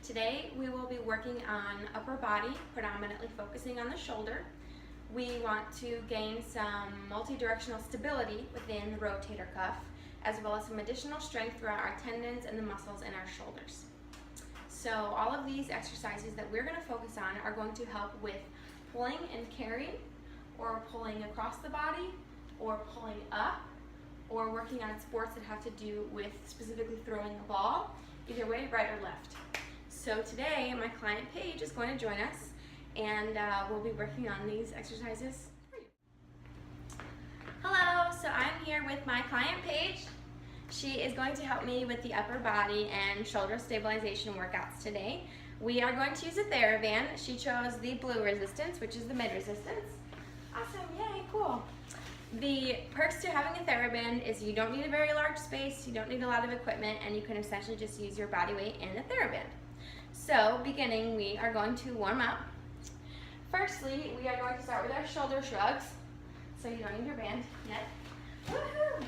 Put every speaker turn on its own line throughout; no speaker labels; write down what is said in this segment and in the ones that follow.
Today we will be working on upper body, predominantly focusing on the shoulder. We want to gain some multi-directional stability within the rotator cuff, as well as some additional strength throughout our tendons and the muscles in our shoulders. So all of these exercises that we're going to focus on are going to help with pulling and carrying, or pulling across the body, or pulling up, or working on sports that have to do with specifically throwing a ball, either way, right or left. So today my client Paige is going to join us, and we'll be working on these exercises for you. Hello, so I'm here with my client Paige. She is going to help me with the upper body and shoulder stabilization workouts today. We are going to use a TheraBand. She chose the blue resistance, which is the mid resistance. Awesome, yay, cool. The perks to having a TheraBand is you don't need a very large space, you don't need a lot of equipment, and you can essentially just use your body weight in the TheraBand. So, beginning, we are going to warm up. Firstly, we are going to start with our shoulder shrugs. So you don't need your band yet. Woohoo!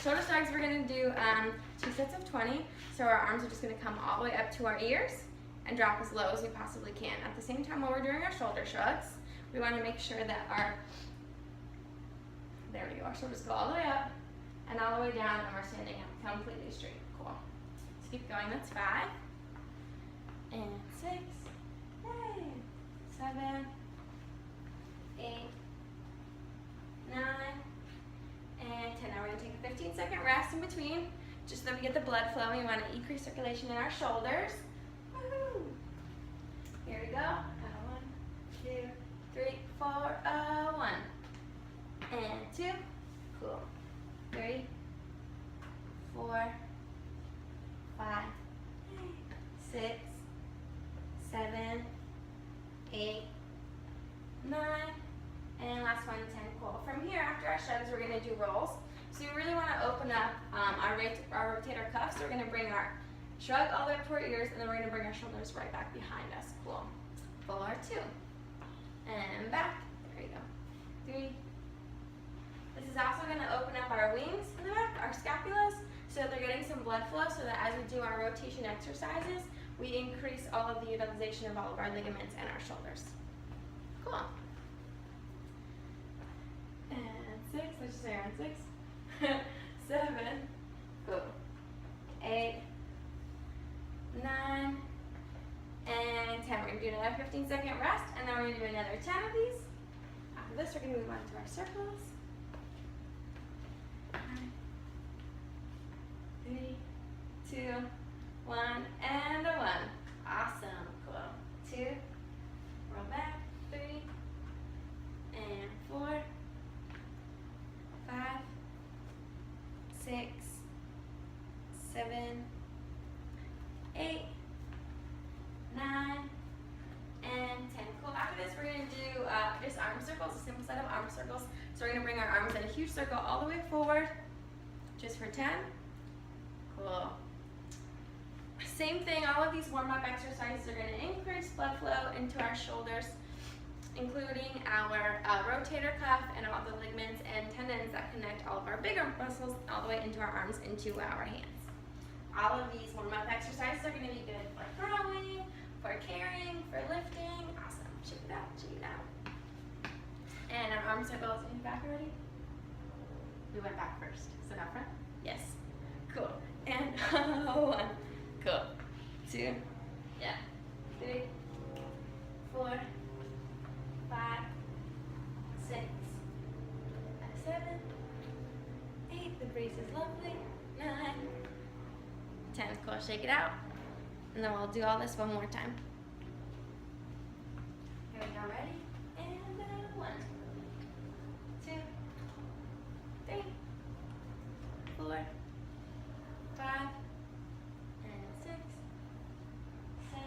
Shoulder shrugs, we're going to do 2 sets of 20. So our arms are just going to come all the way up to our ears and drop as low as we possibly can. At the same time, while we're doing our shoulder shrugs, we want to make sure that our shoulders go all the way up and all the way down, and we're standing up completely straight. Cool. Let's keep going. That's 5 and 6, yay, 7, 8, 9, and 10. Now we're going to take a 15-second rest in between, just so that we get the blood flowing. We want to increase circulation in our shoulders. Woo-hoo. Here we go. 1, 2, 3, 4, 1, and 2. Cool. 3, 4, 5, 6, 7, 8, 9, and last one, 10. Cool. From here, after our shrugs, we're going to do rolls. So you really want to open up our rotator cuff. So we're going to bring our shrug all the way up to our ears, and then we're going to bring our shoulders right back behind us. Cool. 4, 2, and back. There you go. 3. This is also going to open up our wings in the back, our scapulas, so that they're getting some blood flow, so that as we do our rotation exercises, we increase all of the utilization of all of our ligaments and our shoulders. Cool. And 6, let's just say around 6, 7, cool, 8, 9, and 10. We're going to do another 15-second rest, and then we're going to do another 10 of these. After this, we're going to move on to our circles. 3, 2, 1, and a 1. Awesome. Cool. 2, roll back. 3, and 4, 5, 6, 7, 8, 9, and 10. Cool. After this, we're going to do just arm circles, a simple set of arm circles. So we're going to bring our arms in a huge circle all the way forward, just for 10. Cool. Same thing, all of these warm-up exercises are going to increase blood flow into our shoulders, including our rotator cuff and all the ligaments and tendons that connect all of our bigger muscles all the way into our arms, into our hands. All of these warm-up exercises are going to be good for throwing, for carrying, for lifting. Awesome. Shake it out, shake it out. And our arm circles in back already?
We went back first, so now front?
Yes. Cool. And 1. Cool. 2. Yeah. 3, 4, 5, 6, 7, 8. The breeze is lovely. 9, 10. Cool. Shake it out. And then we'll do all this one more time. Here we go. Ready? And 1, 2, 3, 4, 5, and 6, 7,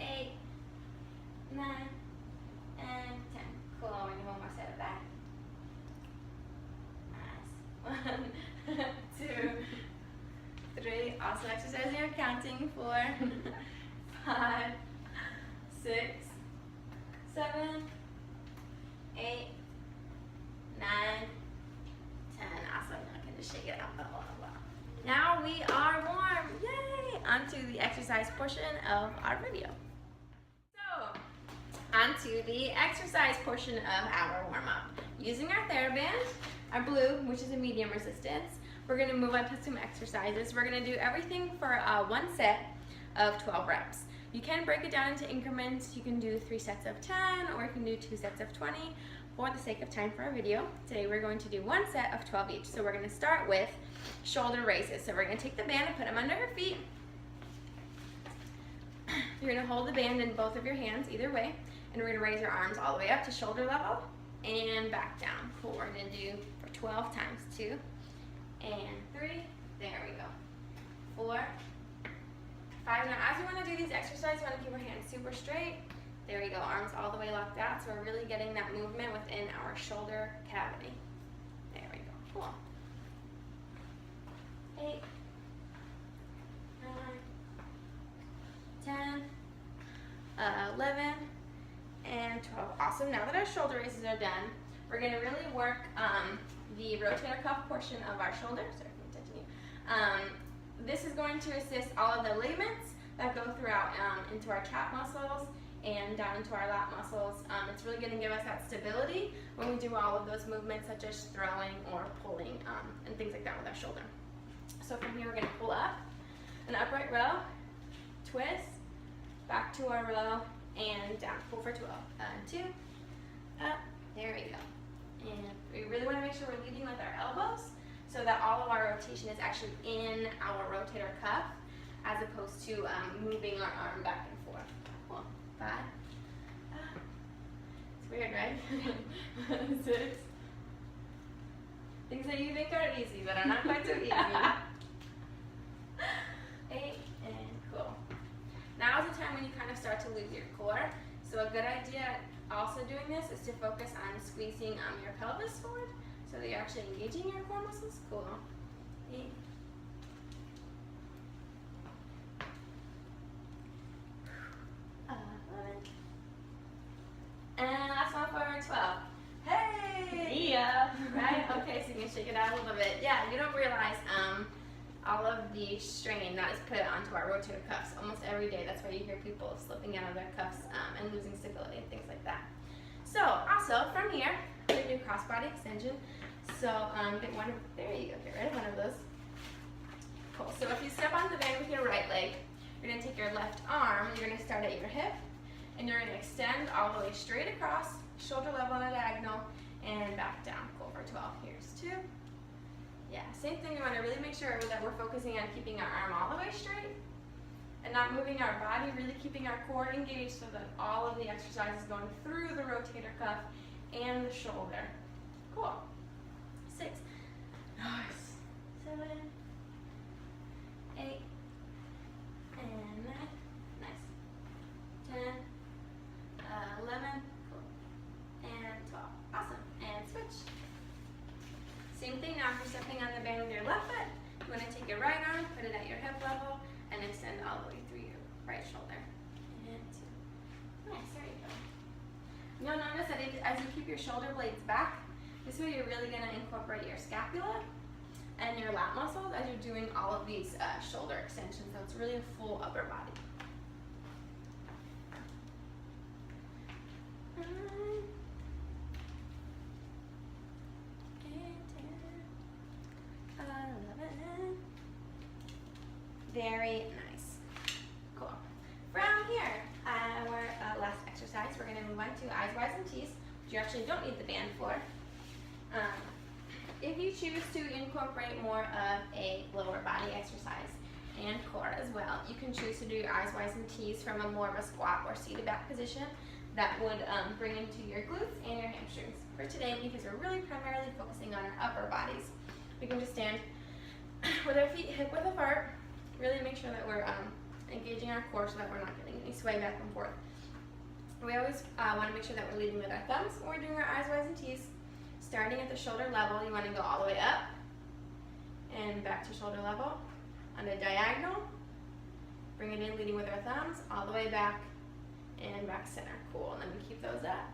8, 9, and 10. Cool. We're going to do one more set of that. Nice. 1, 2, 3. Also exercising your counting. 4, 5, 6, 7, 8, 9, 10. Awesome. Now I can just shake it out. Now we are warm. Yay! Onto the exercise. exercise portion of our video. So, on to the exercise portion of our warm-up. Using our TheraBand, our blue, which is a medium resistance, we're going to move on to some exercises. We're going to do everything for one set of 12 reps. You can break it down into increments. You can do 3 sets of 10, or you can do 2 sets of 20. For the sake of time for our video, today we're going to do 1 set of 12 each. So we're going to start with shoulder raises. So we're going to take the band and put them under your feet. You're going to hold the band in both of your hands, either way, and we're going to raise your arms all the way up to shoulder level and back down. Cool. We're going to do for 12 times. 2 and 3. There we go. 4, 5. Now, as we want to do these exercises, you want to keep your hands super straight. There we go, arms all the way locked out, so we're really getting that movement within our shoulder cavity. There we go, cool. 8, 9, 10, 11, and 12. Awesome, now that our shoulder raises are done, we're gonna really work the rotator cuff portion of our shoulder. Sorry, I'm touching you. This is going to assist all of the ligaments that go throughout into our trap muscles and down into our lat muscles. It's really going to give us that stability when we do all of those movements such as throwing or pulling and things like that with our shoulder. So from here we're going to pull up, an upright row, twist, back to our row, and down. Pull for 12. 2, up, there we go. And we really want to make sure we're leading with our elbows so that all of our rotation is actually in our rotator cuff as opposed to moving our arm back and forth. Cool. 5. It's weird, right? 6. Things that you think are easy, but are not quite so easy. 8, and cool. Now is the time when you kind of start to lose your core. So a good idea also doing this is to focus on squeezing your pelvis forward so that you're actually engaging your core muscles. Cool. 8. And last one for 12. Hey! Yeah! Right? Okay, so you can shake it out a little bit. Yeah, you don't realize all of the strain that is put onto our rotator cuffs almost every day. That's why you hear people slipping out of their cuffs and losing stability and things like that. So, also from here, we're going to do crossbody extension. So, get one of, there you go, get rid of one of those. Cool. So, if you step on the band with your right leg, you're going to take your left arm, you're going to start at your hip, and you're going to extend all the way straight across, shoulder level on a diagonal, and back down. Cool for 12. Here's 2. Yeah, same thing. We want to really make sure that we're focusing on keeping our arm all the way straight and not moving our body, really keeping our core engaged so that all of the exercise is going through the rotator cuff and the shoulder. Cool. 6. Nice. 7. 8. And 9. Nice. 10. 11, cool, and 12. Awesome. And switch. Same thing now. If you're stepping on the band with your left foot, you want to take your right arm, put it at your hip level, and extend all the way through your right shoulder. And 2. Nice. There you go. You'll notice that as you keep your shoulder blades back, this way you're really going to incorporate your scapula and your lat muscles as you're doing all of these shoulder extensions. So it's really a full upper body. 9, 10, 11. Very nice. Cool. From here, our last exercise, we're going to move on to eyes wide and tees, which you actually don't need the band for. If you choose to incorporate more of a lower body exercise and core as well, you can choose to do your eyes wide and tees from a more of a squat or seated back position. That would bring into your glutes and your hamstrings. For today, because we're really primarily focusing on our upper bodies, we can just stand with our feet hip width apart, really make sure that we're engaging our core so that we're not getting any sway back and forth. We always want to make sure that we're leading with our thumbs when we're doing our eyes wide and tees. Starting at the shoulder level, you want to go all the way up and back to shoulder level on a diagonal. Bring it in, leading with our thumbs, all the way back and back center. Cool. And then we keep those up.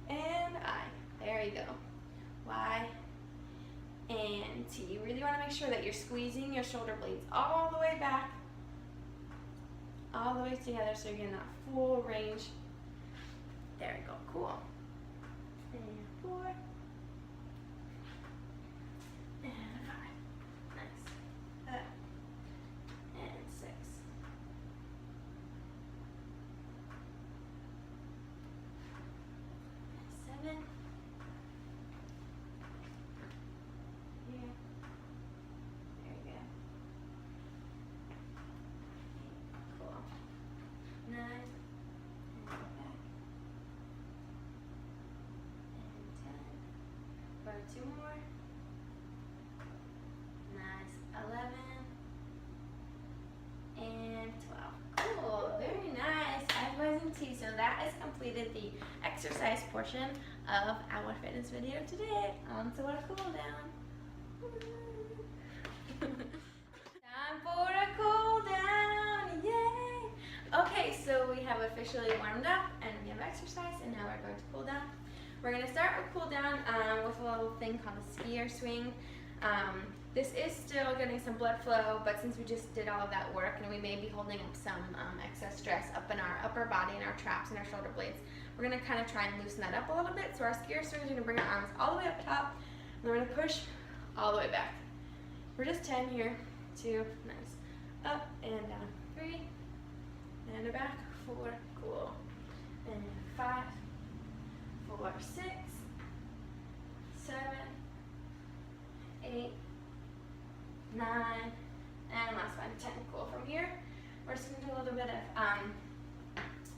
And I. There you go. Y and T. You really want to make sure that you're squeezing your shoulder blades all the way back all the way together so you're getting that full range. There we go, cool. And 4. And 5. Nice. Up. And 6. And 7. Here. There you go. Cool. 9. And go back. And 10. For 2 more. Nice. 11. And 12. Cool. Very nice. Eyes and T. So that has completed the exercise portion of our fitness video today. On to our cool down. Time for a cool down. Yay! Okay, so we have officially warmed up and we have exercise, and now we're going to cool down. We're going to start our cool down with a little thing called a skier swing. This is still getting some blood flow, but since we just did all of that work and we may be holding up some excess stress up in our upper body and our traps and our shoulder blades, we're going to kind of try and loosen that up a little bit. So our skier swing is going to bring our arms all the way up top, and we're going to push all the way back. We're just 10 here. 2, nice. Up and down. 3, and back. 4, cool. And 5, 4, 6, 7, 8, 9, and last one, 10. Cool. From here, we're just going to do a little bit of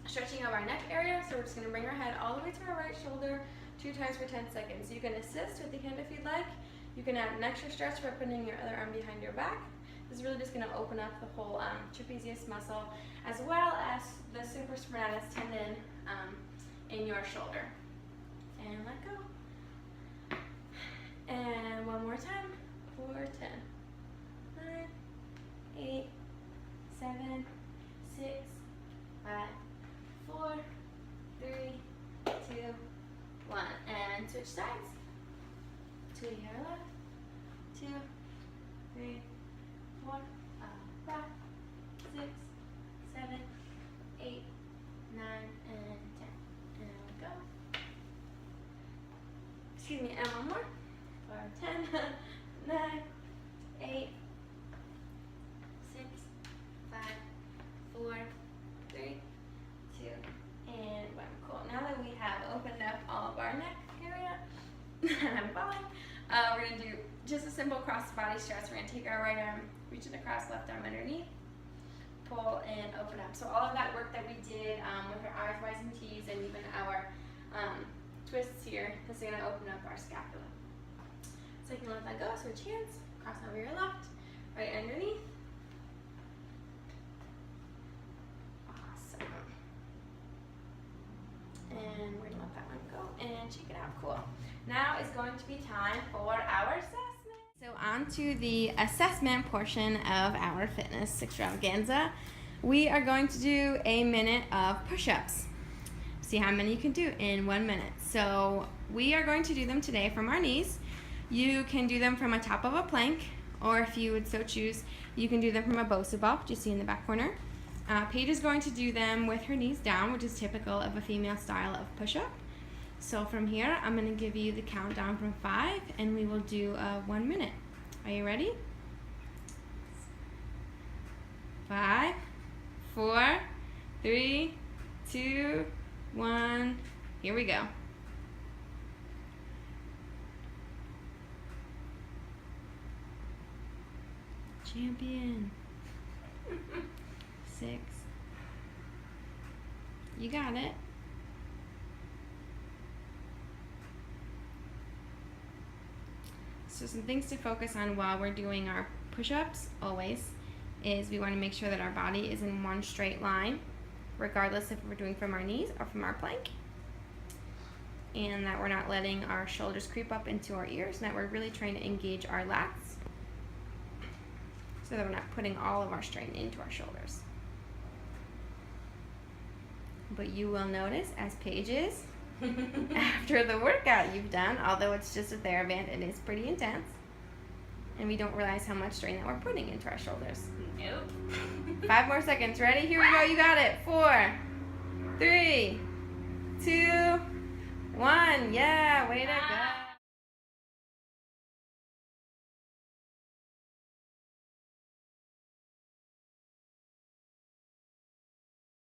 stretching of our neck area. So we're just going to bring our head all the way to our right shoulder 2 times for 10 seconds. You can assist with the hand if you'd like. You can add an extra stretch by putting your other arm behind your back. This is really just going to open up the whole trapezius muscle, as well as the supraspinatus tendon in your shoulder. And let go. And one more time for 10. 9, 8, 7, 6, 5, 4, 3, 2, 1. And switch sides. To your left. 2, 3, 4, 5, 6, 7, 8, 9, and 10. And go. Excuse me, and one more. For 10, 9, 8, 6, 5, 4, 3, 2, and 1. Cool. Now that we have opened up all of our neck area, and I'm falling, we're going to do just a simple cross body stretch. We're going to take our right arm, reach it across, left arm underneath, pull and open up. So all of that work that we did with our R's, Y's, and T's, and even our twists here, this is going to open up our scapula. So you can let that go, switch hands, cross over your left, right underneath. Awesome. And we're going to let that one go and check it out. Cool. Now is going to be time for our assessment. So on to the assessment portion of our fitness extravaganza. We are going to do a minute of push-ups. See how many you can do in 1 minute. So we are going to do them today from our knees. You can do them from a top of a plank, or if you would so choose, you can do them from a Bosu ball, which you see in the back corner. Paige is going to do them with her knees down, which is typical of a female style of push-up. So from here, I'm going to give you the countdown from 5, and we will do 1 minute. Are you ready? 5, 4, 3, 2, 1. Here we go. Champion. 6. You got it. So some things to focus on while we're doing our push-ups always is we want to make sure that our body is in one straight line, regardless if we're doing from our knees or from our plank, and that we're not letting our shoulders creep up into our ears, and that we're really trying to engage our lats so that we're not putting all of our strain into our shoulders. But you will notice, as Paige is, after the workout you've done, although it's just a TheraBand, it is pretty intense. and we don't realize how much strain that we're putting into our shoulders.
Nope.
5 more seconds. Ready? Here we go. You got it. 4, 3,